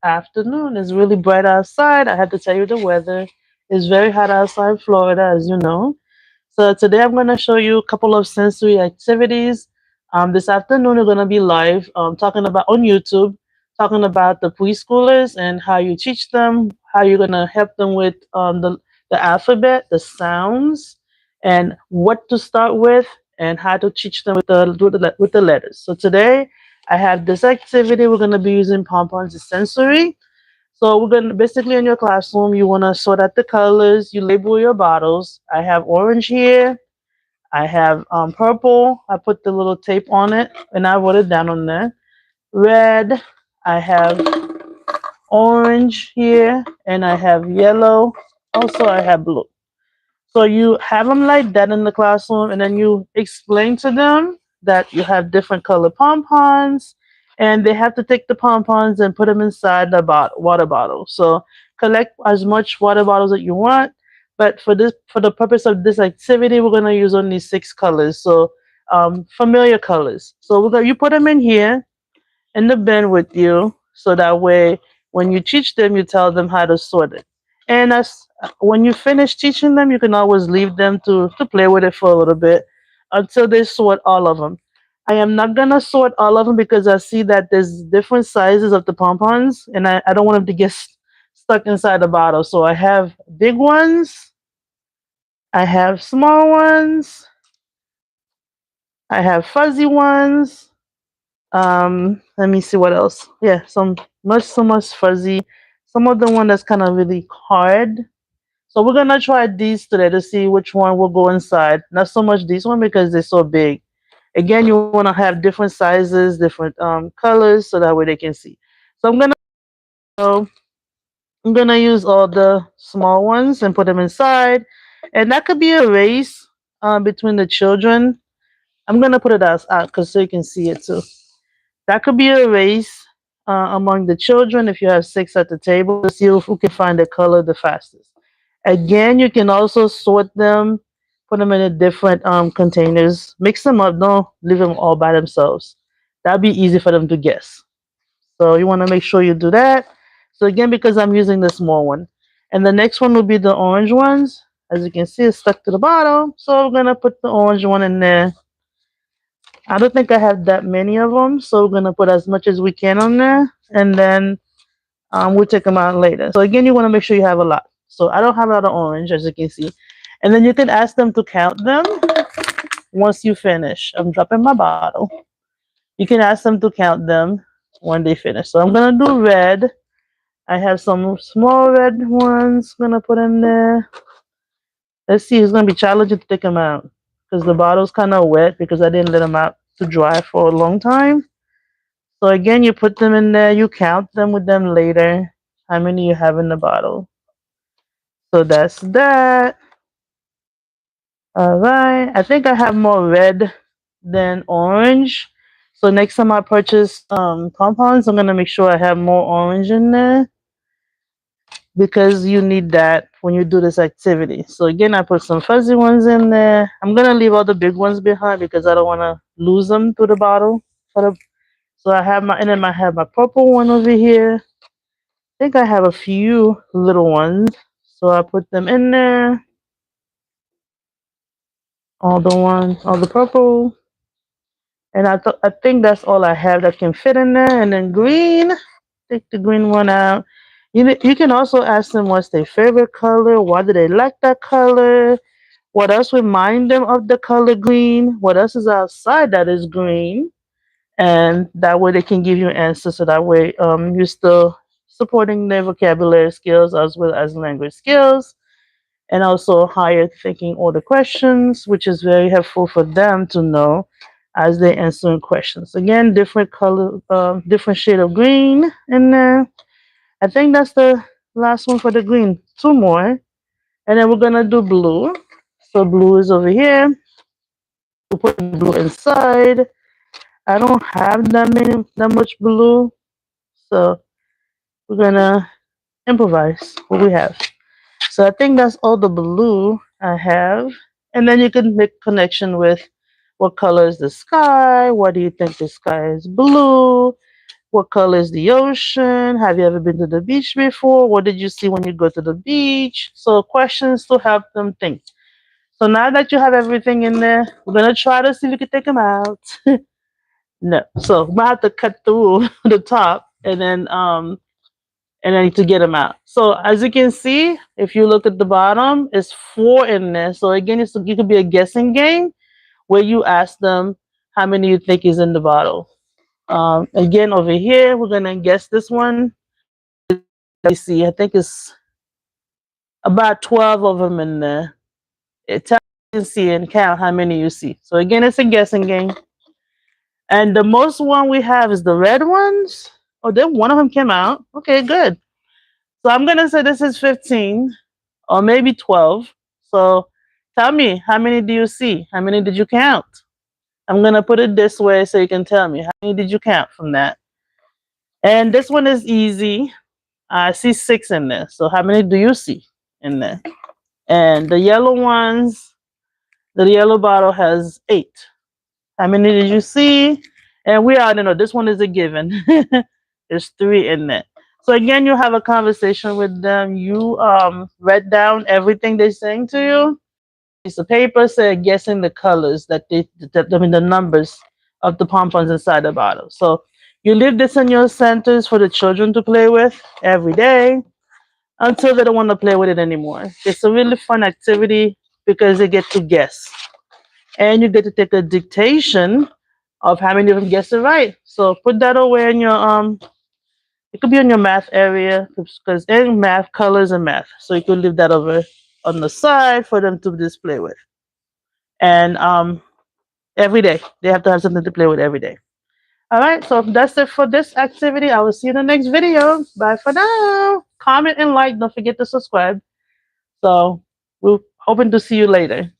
afternoon. It's really bright outside. I had to tell you the weather. It's very hot outside in Florida, as you know. So today I'm going to show you a couple of sensory activities. This afternoon we're going to be live talking about on YouTube, talking about the preschoolers and how you teach them, how you're going to help them with the alphabet, the sounds, and what to start with, and how to teach them with the letters. So today I have this activity. We're going to be using pom-poms, the sensory. So we're gonna basically in your classroom, you wanna sort out the colors, you label your bottles. I have orange here, I have purple, I put the little tape on it and I wrote it down on there. Red, I have orange here, and I have yellow. Also I have blue. So you have them like that in the classroom, and then you explain to them that you have different color pom-poms, and they have to take the pom-poms and put them inside the water bottle. So collect as much water bottles that you want, but for the purpose of this activity, we're gonna use only 6 colors. So familiar colors. So you put them in here in the bin with you, so that way when you teach them, you tell them how to sort it. And when you finish teaching them, you can always leave them to play with it for a little bit until they sort all of them. I am not gonna sort all of them because I see that there's different sizes of the pom-poms, and I don't want them to get stuck inside the bottle. So I have big ones, I have small ones, I have fuzzy ones. Let me see what else. Yeah, so much fuzzy. Some of the one that's kind of really hard. So we're gonna try these today to see which one will go inside. Not so much this one because they're so big. Again, you want to have different sizes, different colors, so that way they can see. So so I'm gonna use all the small ones and put them inside, and that could be a race between the children. I'm gonna put it out because so you can see it too. That could be a race among the children if you have 6 at the table to see who can find the color the fastest. Again, you can also sort them, put them in a different containers, mix them up. Don't leave them all by themselves. That'd be easy for them to guess. So you want to make sure you do that. So again, because I'm using the small one, and the next one will be the orange ones. As you can see, it's stuck to the bottom. So we're gonna put the orange one in there. I don't think I have that many of them, so we're gonna put as much as we can on there, and then we'll take them out later. So again, you want to make sure you have a lot. So I don't have a lot of orange, as you can see, and then you can ask them to count them once you finish. I'm dropping my bottle. You can ask them to count them when they finish. So I'm gonna do red. I have some small red ones. Gonna put in there. Let's see. It's gonna be challenging to take them out because the bottle's kind of wet because I didn't let them out to dry for a long time. So again, you put them in there, you count them with them later, how many you have in the bottle. So that's that. All right. I think I have more red than orange. So next time I purchase compounds, I'm gonna make sure I have more orange in there because you need that when you do this activity. So again, I put some fuzzy ones in there. I'm gonna leave all the big ones behind because I don't wanna lose them through the bottle. So I have my, and then I have my purple one over here. I think I have a few little ones, so I put them in there. All the purple, and I think that's all I have that can fit in there. And then green, take the green one out. You can also ask them what's their favorite color, why do they like that color, what else remind them of the color green, what else is outside that is green, and that way they can give you an answer. So that way you're still supporting their vocabulary skills as well as language skills, and also higher thinking order questions, which is very helpful for them to know as they answering questions. Again, different color, different shade of green in there. I think that's the last one for the green. 2 more, and then we're gonna do blue. So blue is over here. We'll put blue inside. I don't have that much blue, so we're gonna improvise what we have. So I think that's all the blue I have. And then you can make connection with what color is the sky? Why do you think the sky is blue? What color is the ocean? Have you ever been to the beach before? What did you see when you go to the beach? So questions to help them think. So now that you have everything in there, we're gonna try to see if we can take them out. No, so we might have to cut through the top and then to get them out. So as you can see, if you look at the bottom, it's four in there. So again, it could be a guessing game where you ask them how many you think is in the bottle. Again, over here, we're gonna guess this one. Let me see. I think it's about 12 of them in there. It tells you can see and count how many you see. So again, it's a guessing game. And the most one we have is the red ones. Oh, then one of them came out. Okay, good. So I'm gonna say this is 15 or maybe 12. So tell me, how many do you see? How many did you count? I'm gonna put it this way so you can tell me how many did you count from that. And this one is easy. I see six in there. So how many do you see in there? And the yellow ones, the yellow bottle has eight. How many did you see? And we already know this one is a given. There's three in there. So again, you have a conversation with them. You write down everything they're saying to you. Piece of paper, say guessing the colors I mean the numbers of the pompons inside the bottle. So you leave this in your centers for the children to play with every day until they don't want to play with it anymore. It's a really fun activity because they get to guess. And you get to take a dictation of how many of them guess it right. So put that away in your it could be in your math area because in math, colors and math. So you could leave that over on the side for them to display with. And every day they have to have something to play with every day. All right, so that's it for this activity. I will see you in the next video. Bye for now. Comment and like. Don't forget to subscribe. So we're hoping to see you later.